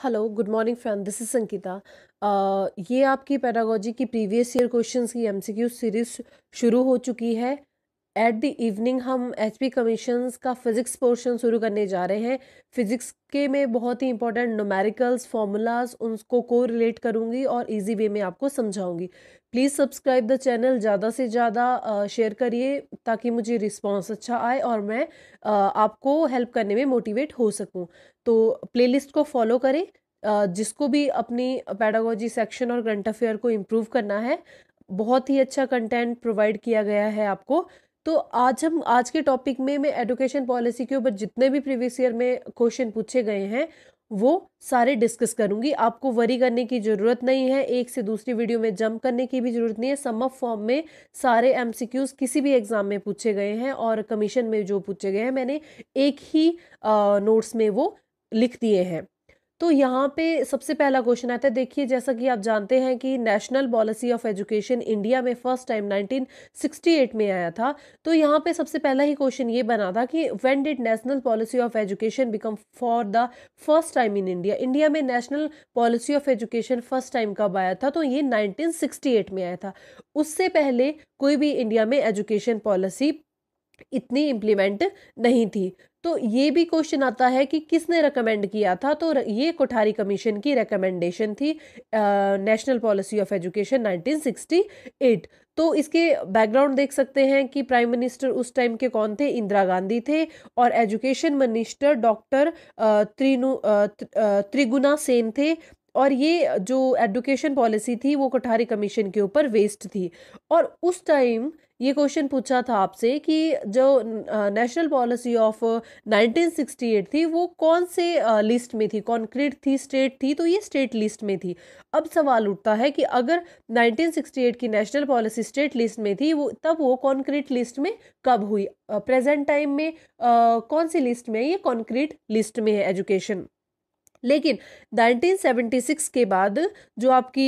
Hello, good morning friend, this is Sangeeta. ये आपकी pedagogy की प्रीवियस ईयर क्वेश्चंस की एमसीक्यू सीरीज शुरू हो चुकी है। एट द इवनिंग हम एचपी कमीशंस का फिजिक्स पोर्शन शुरू करने जा रहे हैं। फिजिक्स के में बहुत ही इंपॉर्टेंट न्यूमेरिकल्स फॉर्मूलाज उनको को रिलेट करूंगी और इजी वे में आपको समझाऊंगी। प्लीज़ सब्सक्राइब द चैनल, ज़्यादा से ज़्यादा शेयर करिए ताकि मुझे रिस्पांस अच्छा आए और मैं आपको हेल्प करने में मोटिवेट हो सकूं। तो प्लेलिस्ट को फॉलो करें। जिसको भी अपनी पेडागोजी सेक्शन और करंट अफेयर को इम्प्रूव करना है, बहुत ही अच्छा कंटेंट प्रोवाइड किया गया है आपको। तो आज के टॉपिक में मैं एजुकेशन पॉलिसी के ऊपर जितने भी प्रीवियस ईयर में क्वेश्चन पूछे गए हैं वो सारे डिस्कस करूंगी। आपको वरी करने की ज़रूरत नहीं है, एक से दूसरी वीडियो में जंप करने की भी ज़रूरत नहीं है। सम ऑफ फॉर्म में सारे एमसीक्यूज किसी भी एग्जाम में पूछे गए हैं और कमीशन में जो पूछे गए हैं मैंने एक ही नोट्स में वो लिख दिए हैं। तो यहाँ पे सबसे पहला क्वेश्चन आता है। देखिए, जैसा कि आप जानते हैं कि national policy of education India में फर्स्ट टाइम 1968 में आया था। तो यहाँ पे सबसे पहला ही क्वेश्चन ये बना था कि when did national policy of education become for the first time in India. India में national policy of education first time कब आया था? तो ये 1968 में आया था। उससे पहले कोई भी इंडिया में एजुकेशन पॉलिसी इतनी इम्प्लीमेंट नहीं थी। तो ये भी क्वेश्चन आता है कि किसने रेकमेंड किया था? तो ये कोठारी कमीशन की रेकमेंडेशन थी, नेशनल पॉलिसी ऑफ एजुकेशन 1968। तो इसके बैकग्राउंड देख सकते हैं कि प्राइम मिनिस्टर उस टाइम के कौन थे? इंदिरा गांधी थे। और एजुकेशन मिनिस्टर डॉक्टर त्रिगुना सेन थे। और ये जो एजुकेशन पॉलिसी थी वो कोठारी कमीशन के ऊपर बेस्ड थी। और उस टाइम ये क्वेश्चन पूछा था आपसे कि जो नेशनल पॉलिसी ऑफ 1968 थी वो कौन से लिस्ट में थी? कॉन्क्रीट थी, स्टेट थी? तो ये स्टेट लिस्ट में थी। अब सवाल उठता है कि अगर 1968 की नेशनल पॉलिसी स्टेट लिस्ट में थी वो, तब वो कॉन्क्रीट लिस्ट में कब हुई? प्रेजेंट टाइम में कौन सी लिस्ट में है? ये कॉन्क्रीट लिस्ट में है एजुकेशन। लेकिन 1976 के बाद जो आपकी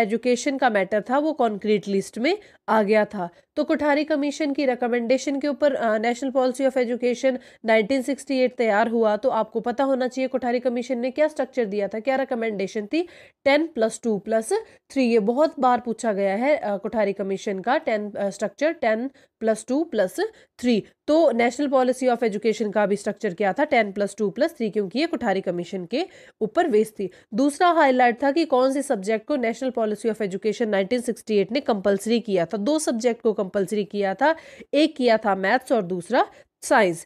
एजुकेशन का मैटर था वो कॉन्क्रीट लिस्ट में आ गया था। तो कोठारी कमीशन की रिकमेंडेशन के ऊपर नेशनल पॉलिसी ऑफ एजुकेशन 1968 तैयार हुआ। तो आपको पता होना चाहिए कोठारी कमीशन ने क्या स्ट्रक्चर दिया था, क्या रिकमेंडेशन थी? 10+2+3। ये बहुत बार पूछा गया है कोठारी कमीशन का 10 स्ट्रक्चर 10+2+3। तो नेशनल पॉलिसी ऑफ एजुकेशन का भी स्ट्रक्चर क्या था? 10+2+3, क्योंकि ये कोठारी कमीशन के ऊपर बेस्ड थी। दूसरा हाईलाइट था कि कौन से सब्जेक्ट को नेशनल पॉलिसी ऑफ एजुकेशन 1968 ने कंपलसरी किया था। दो सब्जेक्ट को कंपलसरी किया था, एक किया था मैथ्स और दूसरा साइंस।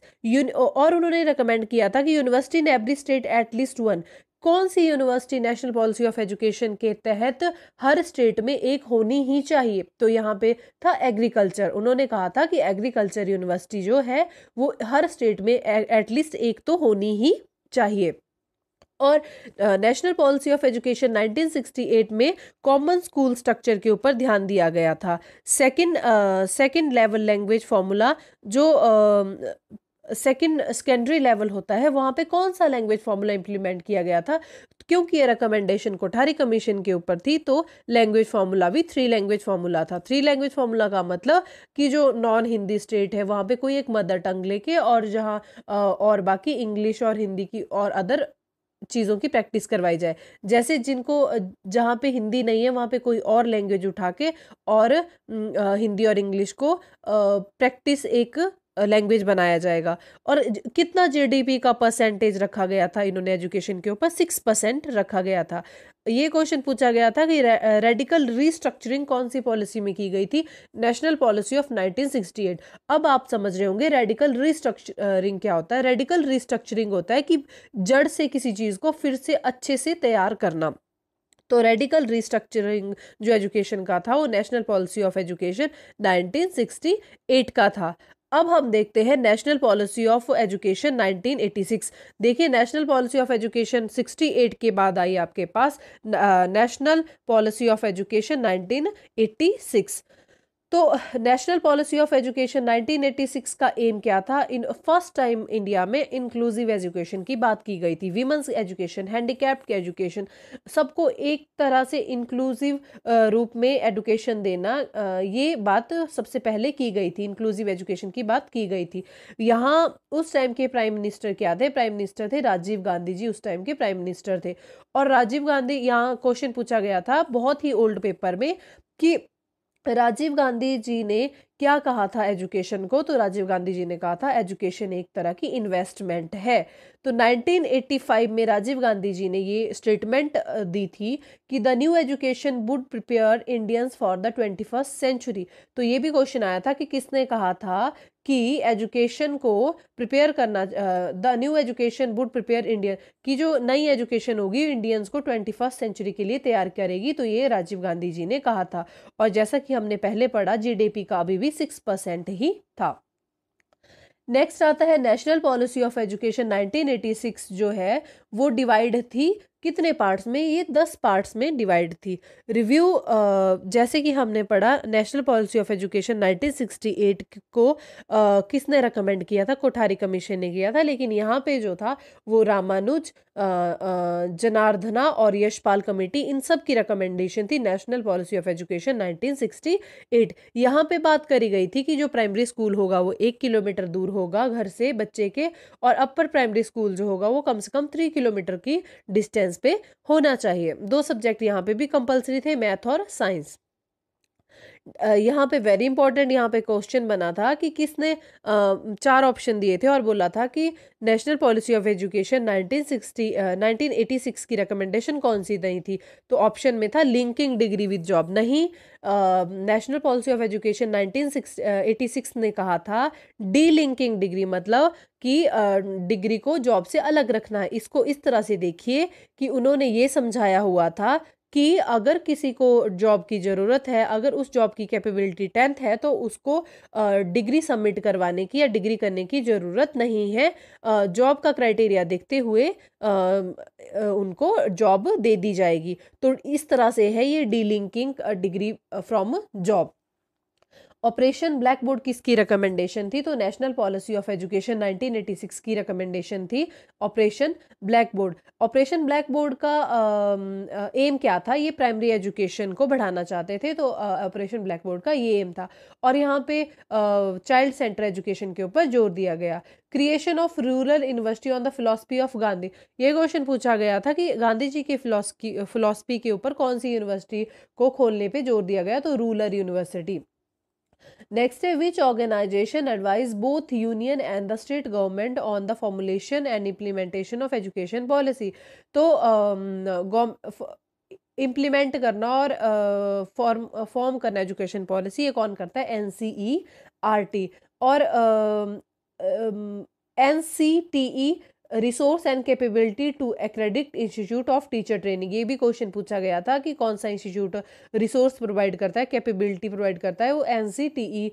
और उन्होंने रिकमेंड किया था कि university in every state at least one. कौन सी university national policy of education के तहत हर स्टेट में एक होनी ही चाहिए? तो यहाँ पे था एग्रीकल्चर। उन्होंने कहा था कि एग्रीकल्चर यूनिवर्सिटी जो है वो हर स्टेट में एटलीस्ट एक तो होनी ही चाहिए। और नेशनल पॉलिसी ऑफ एजुकेशन 1968 में कॉमन स्कूल स्ट्रक्चर के ऊपर ध्यान दिया गया था। सेकंड लेवल लैंग्वेज फार्मूला, जो सेकेंडरी लेवल होता है, वहाँ पे कौन सा लैंग्वेज फार्मूला इंप्लीमेंट किया गया था? क्योंकि ये रिकमेंडेशन कोठारी कमीशन के ऊपर थी तो लैंग्वेज फार्मूला भी 3 लैंग्वेज फार्मूला था। 3 लैंग्वेज फार्मूला का मतलब कि जो नॉन हिंदी स्टेट है वहाँ पे कोई एक मदर टंग लेके, और जहाँ और बाकी इंग्लिश और हिंदी की और अदर चीज़ों की प्रैक्टिस करवाई जाए। जैसे जिनको जहाँ पे हिंदी नहीं है वहाँ पे कोई और लैंग्वेज उठा के और हिंदी और इंग्लिश को प्रैक्टिस एक लैंग्वेज बनाया जाएगा। और कितना जीडीपी का परसेंटेज रखा गया था इन्होंने एजुकेशन के ऊपर? 6% रखा गया था। ये क्वेश्चन पूछा गया था कि रेडिकल रीस्ट्रक्चरिंग कौन सी पॉलिसी में की गई थी? National policy of 1968। अब आप समझ रहे होंगे रेडिकल रीस्ट्रक्चरिंग क्या होता है। रेडिकल रीस्ट्रक्चरिंग होता है कि जड़ से किसी चीज़ को फिर से अच्छे से तैयार करना। तो रेडिकल रीस्ट्रक्चरिंग जो एजुकेशन का था वो नेशनल पॉलिसी ऑफ एजुकेशन 1968 का था। अब हम देखते हैं नेशनल पॉलिसी ऑफ एजुकेशन 1986। देखिए, नेशनल पॉलिसी ऑफ एजुकेशन 68 के बाद आई आपके पास नेशनल पॉलिसी ऑफ एजुकेशन 1986। तो नेशनल पॉलिसी ऑफ एजुकेशन 1986 का एम क्या था? इन फर्स्ट टाइम इंडिया में इंक्लूसिव एजुकेशन की बात की गई थी। विमेंस एजुकेशन, हैंडीकैप्ड की एजुकेशन, सबको एक तरह से इंक्लूसिव रूप में एजुकेशन देना, ये बात सबसे पहले की गई थी। इंक्लूसिव एजुकेशन की बात की गई थी। यहाँ उस टाइम के प्राइम मिनिस्टर क्या थे? प्राइम मिनिस्टर थे राजीव गांधी जी, उस टाइम के प्राइम मिनिस्टर थे। और राजीव गांधी, यहाँ क्वेश्चन पूछा गया था बहुत ही ओल्ड पेपर में कि राजीव गांधी जी ने क्या कहा था एजुकेशन को? तो राजीव गांधी जी ने कहा था एजुकेशन एक तरह की इन्वेस्टमेंट है। तो 1985 में राजीव गांधी जी ने ये स्टेटमेंट दी थी कि the new education would prepare Indians for the 21st century. तो ये भी क्वेश्चन आया था कि किसने कहा था कि एजुकेशन को प्रिपेयर करना, the new education would prepare Indian, की जो नई एजुकेशन होगी इंडियंस को 21st सेंचुरी के लिए तैयार करेगी। तो ये राजीव गांधी जी ने कहा था। और जैसा कि हमने पहले पढ़ा, जीडीपी का अभी भी 6% ही था। नेक्स्ट आता है नेशनल पॉलिसी ऑफ एजुकेशन 1986, जो है वो डिवाइड थी कितने पार्ट्स में? ये 10 पार्ट्स में डिवाइड थी। रिव्यू, जैसे कि हमने पढ़ा, नेशनल पॉलिसी ऑफ एजुकेशन 1968 को किसने रिकमेंड किया था? कोठारी कमीशन ने किया था। लेकिन यहाँ पे जो था वो रामानुज, जनार्दना और यशपाल कमेटी, इन सब की रिकमेंडेशन थी नेशनल पॉलिसी ऑफ एजुकेशन 1968। यहाँ पे बात करी गई थी कि जो प्राइमरी स्कूल होगा वो 1 किलोमीटर दूर होगा घर से बच्चे के, और अपर प्राइमरी स्कूल जो होगा वो कम से कम 3 किलोमीटर की डिस्टेंस पे होना चाहिए। 2 सब्जेक्ट यहाँ पे भी कंपलसरी थे, मैथ और साइंस। यहाँ पे वेरी इंपॉर्टेंट, यहाँ पे क्वेश्चन बना था कि किसने 4 ऑप्शन दिए थे और बोला था कि नेशनल पॉलिसी ऑफ एजुकेशन 1986 की रिकमेंडेशन कौन सी नहीं थी? तो ऑप्शन में था लिंकिंग डिग्री विद जॉब, नहीं। नेशनल पॉलिसी ऑफ एजुकेशन 1986 ने कहा था डी लिंकिंग डिग्री, मतलब कि डिग्री को जॉब से अलग रखना है। इसको इस तरह से देखिए कि उन्होंने ये समझाया हुआ था कि अगर किसी को जॉब की ज़रूरत है, अगर उस जॉब की कैपेबिलिटी 10th है, तो उसको डिग्री सबमिट करवाने की या डिग्री करने की ज़रूरत नहीं है। जॉब का क्राइटेरिया देखते हुए उनको जॉब दे दी जाएगी। तो इस तरह से है ये delinking degree from job. Operation black board किसकी रिकमेंडेशन थी? तो नेशनल पॉलिसी ऑफ एजुकेशन 1986 की रिकमेंडेशन थी operation black board. Operation black board का एम क्या था? ये प्राइमरी एजुकेशन को बढ़ाना चाहते थे, तो ऑपरेशन ब्लैक बोर्ड का ये एम था। और यहाँ पे चाइल्ड सेंटर एजुकेशन के ऊपर जोर दिया गया। Creation of rural university on the philosophy of Gandhi, ये क्वेश्चन पूछा गया था कि गांधी जी की फिलोसफी के ऊपर कौन सी यूनिवर्सिटी को खोलने पे जोर दिया गया? तो रूरल यूनिवर्सिटी। नेक्स्ट है which organisation advise both union and the state government on the formulation and implementation of education policy. तो इम्प्लीमेंट करना और फॉर्म करना एजुकेशन पॉलिसी, ये कौन करता है? NCERT। और NCTE resource and capability to accredit institute of teacher training, ये भी क्वेश्चन पूछा गया था कि कौन सा इंस्टीट्यूट रिसोर्स प्रोवाइड करता है, कैपेबिलिटी प्रोवाइड करता है? वो NCTE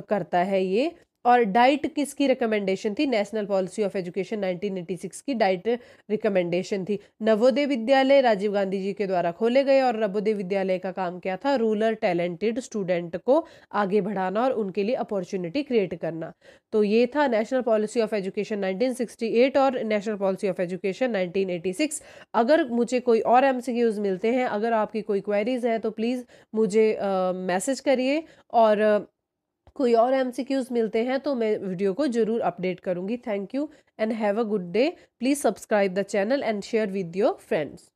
करता है ये। और डाइट किसकी रिकमेंडेशन थी? नेशनल पॉलिसी ऑफ एजुकेशन 1986 की डाइट रिकमेंडेशन थी। नवोदय विद्यालय राजीव गांधी जी के द्वारा खोले गए, और नवोदय विद्यालय का काम क्या था? रूरल टैलेंटेड स्टूडेंट को आगे बढ़ाना और उनके लिए अपॉर्चुनिटी क्रिएट करना। तो ये था नेशनल पॉलिसी ऑफ एजुकेशन 1968 और नेशनल पॉलिसी ऑफ एजुकेशन 1986। अगर मुझे कोई और MCQs मिलते हैं, अगर आपकी कोई क्वेरीज है, तो प्लीज़ मुझे मैसेज करिए, और कोई और MCQs मिलते हैं तो मैं वीडियो को जरूर अपडेट करूंगी। Thank you and have a good day. Please subscribe the channel and share with your friends.